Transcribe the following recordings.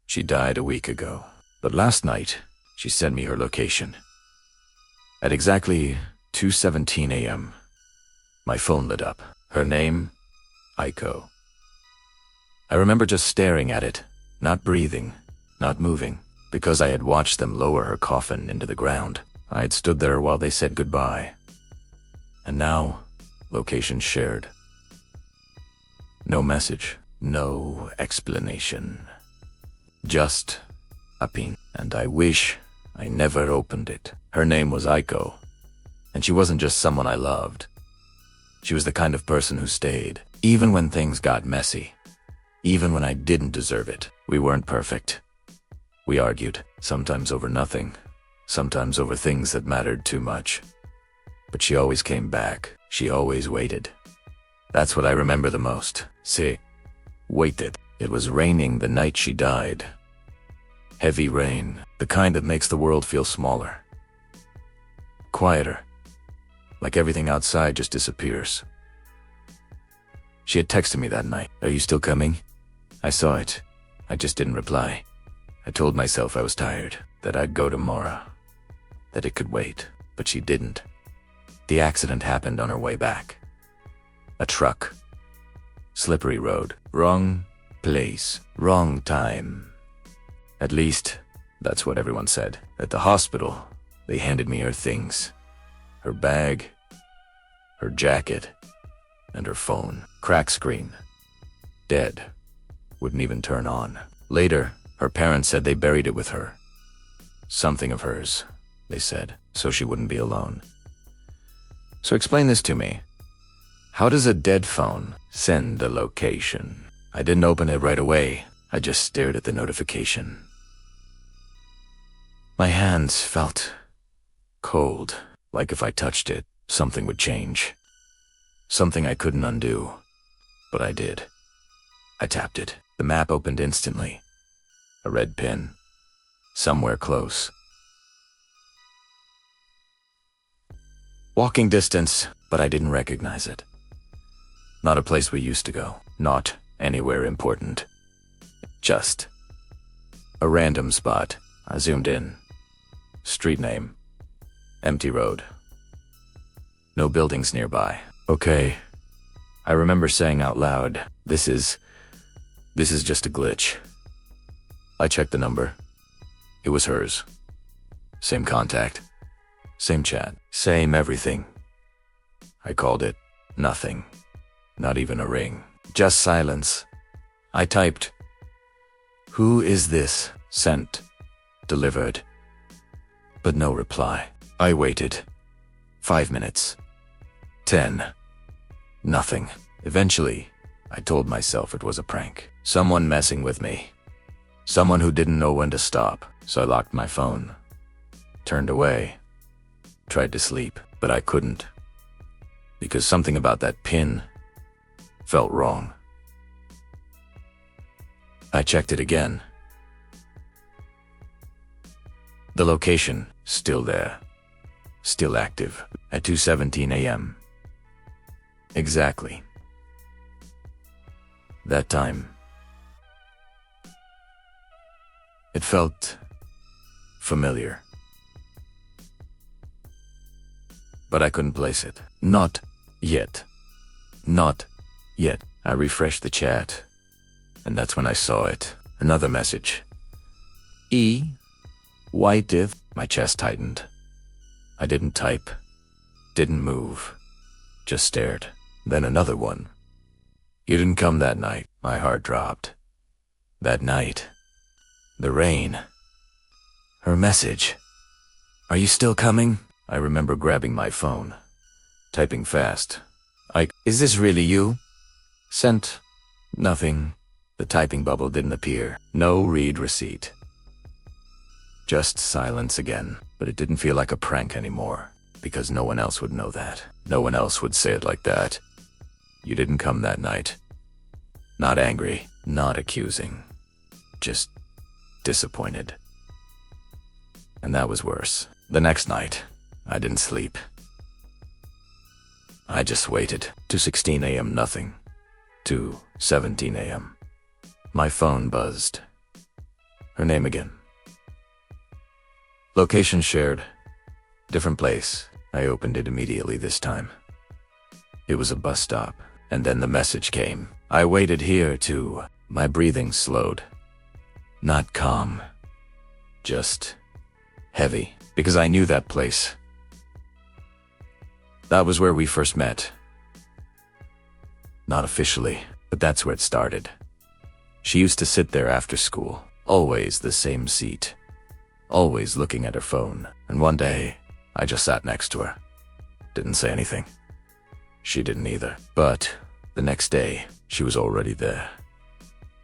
She died a week ago. But last night, she sent me her location. At exactly 2:17 a.m., my phone lit up. Her name, Aiko. I remember just staring at it, not breathing, not moving, because I had watched them lower her coffin into the ground. I had stood there while they said goodbye. And now, location shared. No message, no explanation. Just a pin. And I wish I never opened it. Her name was Aiko, and she wasn't just someone I loved. She was the kind of person who stayed, even when things got messy, even when I didn't deserve it. We weren't perfect. We argued, sometimes over nothing, sometimes over things that mattered too much. But she always came back. She always waited. That's what I remember the most. See, waited. It was raining the night she died. Heavy rain, the kind that makes the world feel smaller. Quieter. Like everything outside just disappears. She had texted me that night. "Are you still coming?" I saw it. I just didn't reply. I told myself I was tired, that I'd go tomorrow, that it could wait, but she didn't. The accident happened on her way back. A truck. Slippery road. Wrong place. Wrong time. At least, that's what everyone said. At the hospital, they handed me her things. Her bag, her jacket, and her phone. Crack screen. Dead. Wouldn't even turn on. Later, her parents said they buried it with her. Something of hers, they said, so she wouldn't be alone. So explain this to me. How does a dead phone send a location? I didn't open it right away. I just stared at the notification. My hands felt cold, like if I touched it, something would change. Something I couldn't undo, but I did. I tapped it. The map opened instantly. A red pin. Somewhere close. Walking distance, but I didn't recognize it. Not a place we used to go. Not anywhere important. Just a random spot. I zoomed in. Street name. Empty road. No buildings nearby. Okay. I remember saying out loud, this is just a glitch. I checked the number. It was hers. Same contact. Same chat. Same everything. I called it nothing. Not even a ring. Just silence. I typed, "Who is this?" Sent. Delivered. But no reply. I waited. 5 minutes. 10. Nothing. Eventually, I told myself it was a prank. Someone messing with me. Someone who didn't know when to stop. So I locked my phone. Turned away. Tried to sleep, but I couldn't. Because something about that pin felt wrong. I checked it again. The location, still there. Still active, at 2:17 a.m. Exactly. That time. It felt familiar. But I couldn't place it. Not yet. Not yet. I refreshed the chat, and that's when I saw it. Another message. White if. My chest tightened. I didn't type. Didn't move. Just stared. Then another one. You didn't come that night. My heart dropped. That night. The rain. Her message. Are you still coming? I remember grabbing my phone. Typing fast. Is this really you? Sent. Nothing. The typing bubble didn't appear. No read receipt. Just silence again. But it didn't feel like a prank anymore. Because no one else would know that. No one else would say it like that. You didn't come that night. Not angry. Not accusing. Just disappointed. And that was worse. The next night, I didn't sleep. I just waited. 2:16 a.m. nothing. 2:17 a.m. My phone buzzed. Her name again. Location shared. Different place. I opened it immediately this time. It was a bus stop, and then the message came. I waited here too. My breathing slowed. Not calm. Just heavy, because I knew that place. That was where we first met. Not officially, but that's where it started. She used to sit there after school, always the same seat, always looking at her phone, and one day, I just sat next to her. Didn't say anything. She didn't either. But the next day, she was already there.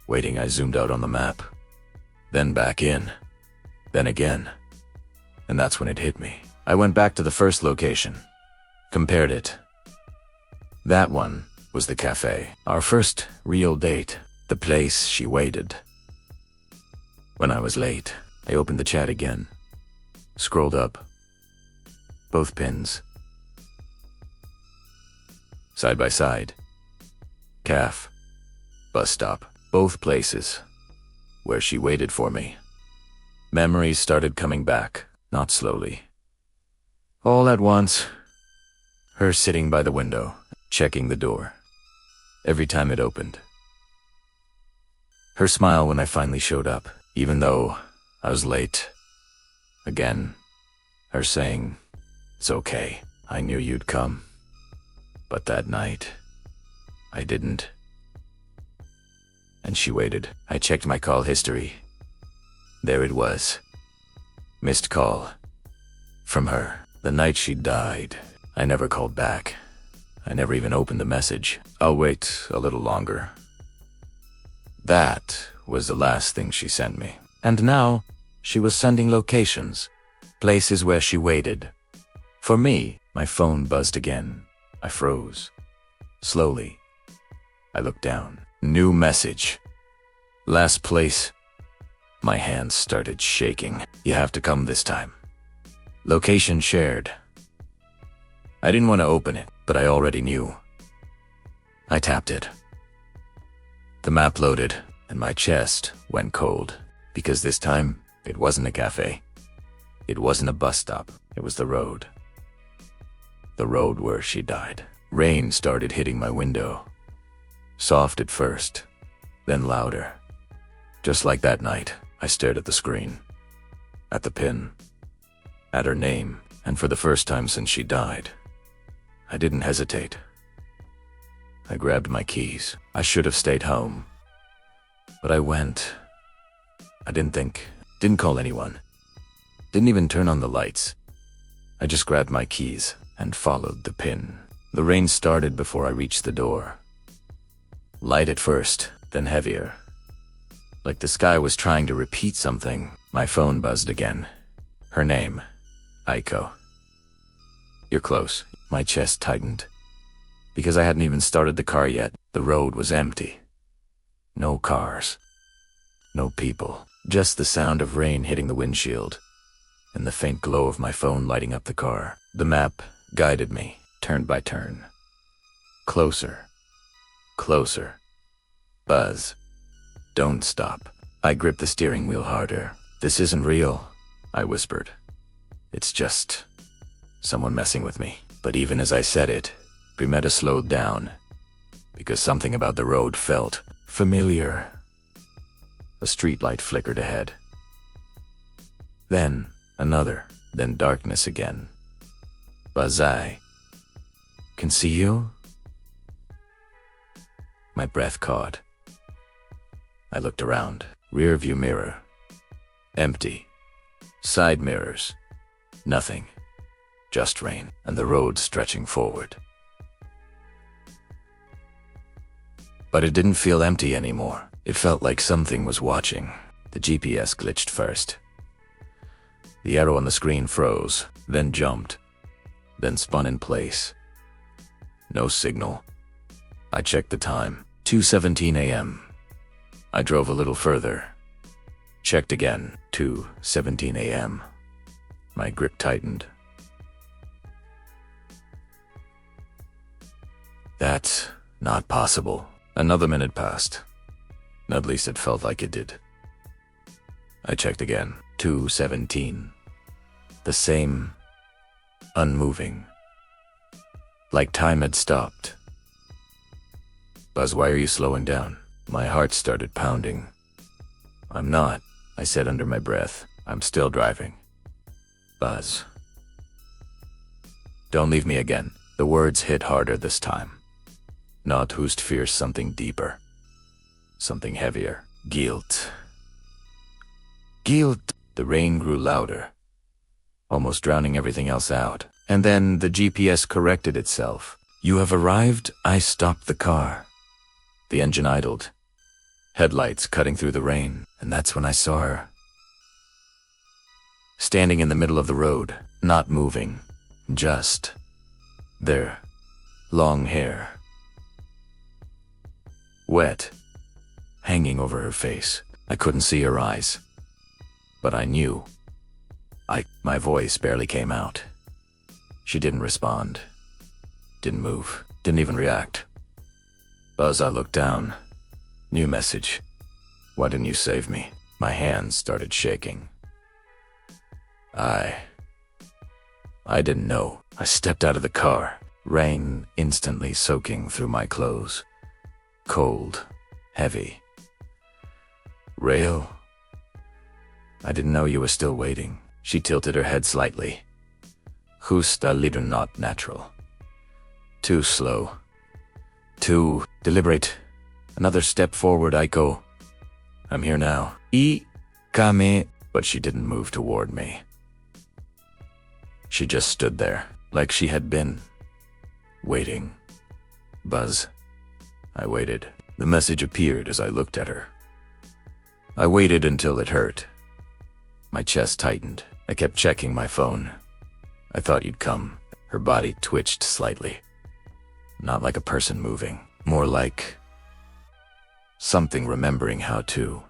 Waiting, I zoomed out on the map. Then back in. Then again. And that's when it hit me. I went back to the first location. Compared it. That one was the cafe. Our first real date. The place she waited. When I was late, I opened the chat again. Scrolled up. Both pins. Side by side. Caf. Bus stop. Both places. Where she waited for me. Memories started coming back, not slowly. All at once. Her sitting by the window, checking the door. Every time it opened. Her smile when I finally showed up, even though I was late. Again. Her saying, "It's okay, I knew you'd come." But that night, I didn't. And she waited. I checked my call history. There it was. Missed call. From her. The night she died. I never called back. I never even opened the message. I'll wait a little longer. That was the last thing she sent me. And now, she was sending locations. Places where she waited. For me, my phone buzzed again. I froze. Slowly. I looked down. New message. Last place. My hands started shaking. You have to come this time. Location shared. I didn't want to open it, but I already knew. I tapped it. The map loaded, and my chest went cold. Because this time, it wasn't a cafe. It wasn't a bus stop. It was the road. The road where she died. Rain started hitting my window. Soft at first, then louder. Just like that night, I stared at the screen. At the pin. At her name, and for the first time since she died, I didn't hesitate. I grabbed my keys. I should have stayed home. But I went. I didn't think, didn't call anyone. Didn't even turn on the lights. I just grabbed my keys and followed the pin. The rain started before I reached the door. Light at first, then heavier. Like the sky was trying to repeat something. My phone buzzed again. Her name, Aiko. You're close. My chest tightened. Because I hadn't even started the car yet, the road was empty. No cars. No people. Just the sound of rain hitting the windshield. And the faint glow of my phone lighting up the car. The map guided me, turn by turn. Closer. Closer. Buzz. Don't stop. I gripped the steering wheel harder. This isn't real, I whispered. It's just someone messing with me. But even as I said it, Primetta slowed down. Because something about the road felt familiar. A streetlight flickered ahead. Then another, then darkness again. Buzz, I can see you? My breath caught. I looked around. Rear view mirror. Empty. Side mirrors. Nothing. Just rain, and the road stretching forward. But it didn't feel empty anymore. It felt like something was watching. The GPS glitched first. The arrow on the screen froze, then jumped, then spun in place. No signal. I checked the time. 2:17 a.m. I drove a little further. Checked again. 2:17 a.m. My grip tightened. That's not possible. Another minute passed. At least it felt like it did. I checked again. 2:17. The same. Unmoving. Like time had stopped. Buzz, why are you slowing down? My heart started pounding. I'm not, I said under my breath. I'm still driving. Buzz. Don't leave me again. The words hit harder this time. Not who's fears, something deeper. Something heavier. Guilt. Guilt. The rain grew louder, almost drowning everything else out. And then the GPS corrected itself. You have arrived. I stopped the car. The engine idled. Headlights cutting through the rain. And that's when I saw her. Standing in the middle of the road, not moving. Just there. Long hair. Wet. Hanging over her face. I couldn't see her eyes. But I knew. My voice barely came out. She didn't respond. Didn't move. Didn't even react. Buzz, I looked down. New message. Why didn't you save me? My hands started shaking. I didn't know. I stepped out of the car. Rain instantly soaking through my clothes. Cold. Heavy. Rail? I didn't know you were still waiting. She tilted her head slightly. Justa little not natural. Too slow. Too deliberate. Another step forward, Aiko. I'm here now. Kame. But she didn't move toward me. She just stood there, like she had been. Waiting. Buzz. I waited. The message appeared as I looked at her. I waited until it hurt. My chest tightened. I kept checking my phone. I thought you'd come. Her body twitched slightly. Not like a person moving. More like something remembering how to.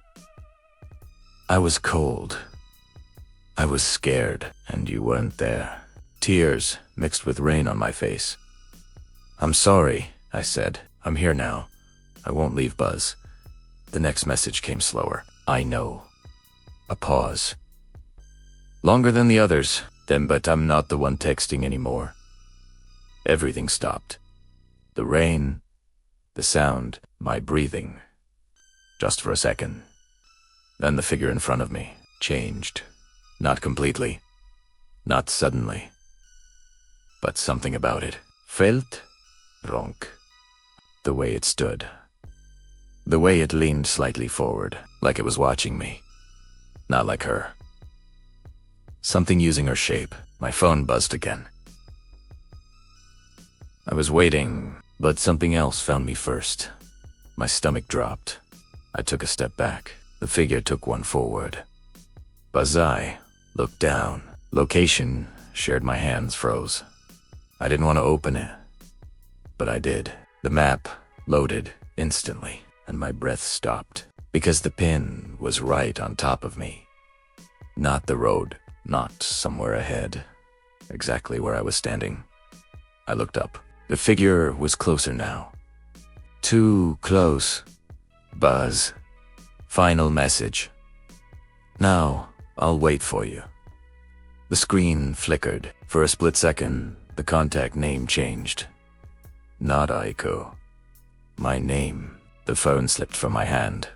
I was cold. I was scared, and you weren't there. Tears mixed with rain on my face. I'm sorry, I said. I'm here now. I won't leave, Buzz. The next message came slower. I know. A pause. Longer than the others, then, but I'm not the one texting anymore. Everything stopped. The rain, the sound, my breathing. Just for a second. Then the figure in front of me changed. Not completely. Not suddenly. But something about it felt wrong. The way it stood. The way it leaned slightly forward, like it was watching me. Not like her. Something using her shape. My phone buzzed again. I was waiting, but something else found me first. My stomach dropped. I took a step back. The figure took one forward. Bazai looked down. Location shared. My hands froze. I didn't want to open it, but I did. The map loaded instantly, and my breath stopped because the pin was right on top of me. Not the road, not somewhere ahead, exactly where I was standing. I looked up. The figure was closer now. Too close. Buzz. Final message. Now, I'll wait for you. The screen flickered. For a split second, the contact name changed. Not Aiko. My name. The phone slipped from my hand.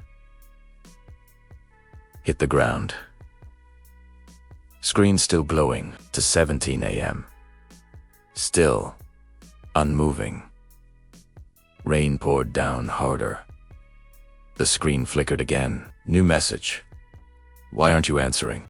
Hit the ground. Screen still glowing to 17 a.m. Still. Unmoving. Rain poured down harder. The screen flickered again. New message. Why aren't you answering?